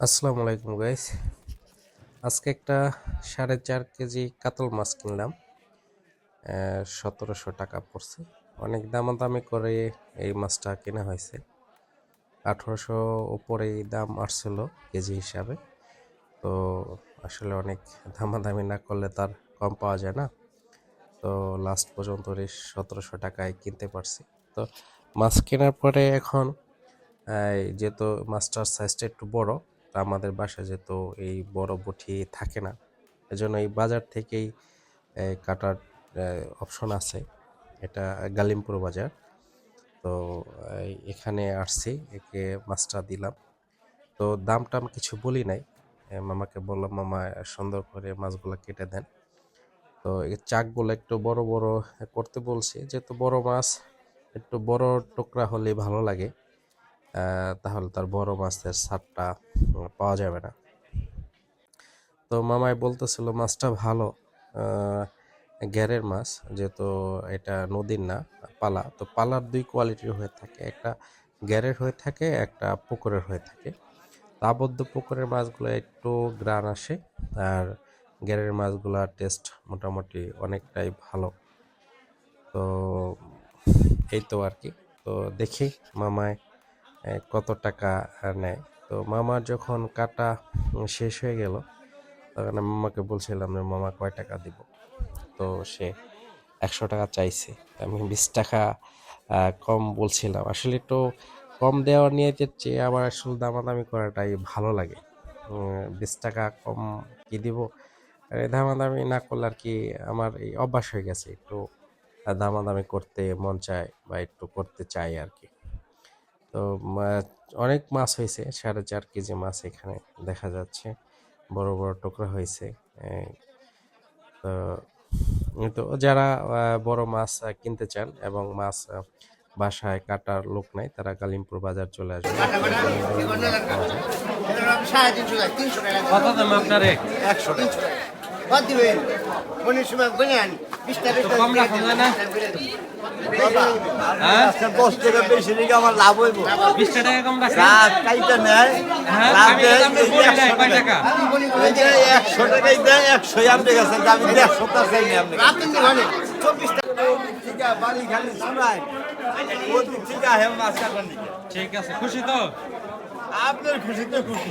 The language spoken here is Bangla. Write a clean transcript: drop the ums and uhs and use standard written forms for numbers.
আসসালামু আলাইকুম গাইস। আজকে একটা 4.5 কেজি কাতল মাছ কিনলাম। 1700 টাকা পড়ছে। অনেক দামাদামি করে এই মাছটা কেনা হয়েছে। 1800 উপরেই দাম আসছিল কেজি হিসাবে। তো আসলে অনেক দামাদামি না করলে তার কম পাওয়া যায় না। তো লাস্ট পর্যন্ত 1700 টাকায় কিনতে পারছি। তো মাছ কেনার পরে এখন যেহেতু মাছটার সাইজটা একটু বড়, তা আমাদের বাসায় যেহেতু এই বড় বটি থাকে না, এজন্য এই বাজার থেকেই কাটার অপশন আছে। এটা গালিমপুর বাজার। তো এখানে আসছি, একে মাছটা দিলাম। তো দাম টাম কিছু বলি নাই, মামাকে বললাম মামা সুন্দর করে মাছগুলো কেটে দেন। তো এই চাকগুলো একটু বড় বড় করতে বলছি, যেহেতু বড় মাছ একটু বড় টুকরা হলে ভালো লাগে। তাহলে তার বড় মাছের স্বাদটা পাওয়া যাবে না। তো মামাই বলতেছিল মাছটা ভালো, গ্যারের মাছ, যেহেতু এটা নদীর না, পালা। তো পালার দুই কোয়ালিটির হয়ে থাকে, একটা গ্যারের হয়ে থাকে, একটা পুকুরের হয়ে থাকে। তা আবদ্ধ পুকুরের মাছগুলো একটু গ্রান আসে, আর গ্যারের মাছগুলোর টেস্ট মোটামুটি অনেকটাই ভালো। তো এই তো আর কি। তো দেখি মামায় কত টাকা নেয়। তো মামার যখন কাটা শেষ হয়ে গেল, তখন আমি মামাকে বলছিলাম যে মামা কয় টাকা দিব। তো সে 100 টাকা চাইছে। আমি 20 টাকা কম বলছিলাম। আসলে একটু কম দেওয়ার নিয়তের চেয়ে আমার আসলে দামাদামি করাটাই ভালো লাগে। 20 টাকা কম কি দিব, আর এই দামাদামি না করলে আর কি আমার এই অভ্যাস হয়ে গেছে, একটু দামাদামি করতে মন চায় বা একটু করতে চাই আর কি। তো অনেক মাছ হয়েছে, 4.5 কেজি মাছ এখানে দেখা যাচ্ছে, বড় বড় টুকরা হয়েছে। তো তো যারা বড় মাছ কিনতে চান এবং মাছ বাসায় কাটার লোক নাই, তারা কালিমপুর বাজার চলে আসবে। কত দাম আপনার? 100 টাকা বাদ দিবেন মনের সময় বলেন 20 টাকা কম রাখা যায় না? হ্যাঁ 10 টাকা বেশি রেখে আমার লাভ হইব। 20 টাকা কম রাখেন। রাত কাইটা নেয় হ্যাঁ, রাত আমি তো দাম বলি নাই, কয় টাকা? এই যে 100 টাকাই দেয়, 100 আপনার কাছে আমি 150 টাকা চাই না আপনি রাত দিন মানে 24 টাকা ঠিক আছে বাড়ি খালি শোনায় ওদিক ঠিক আছে মাছ কাটার নিকে। ঠিক আছে, খুশি তো? আপনার খুশিতে খুশি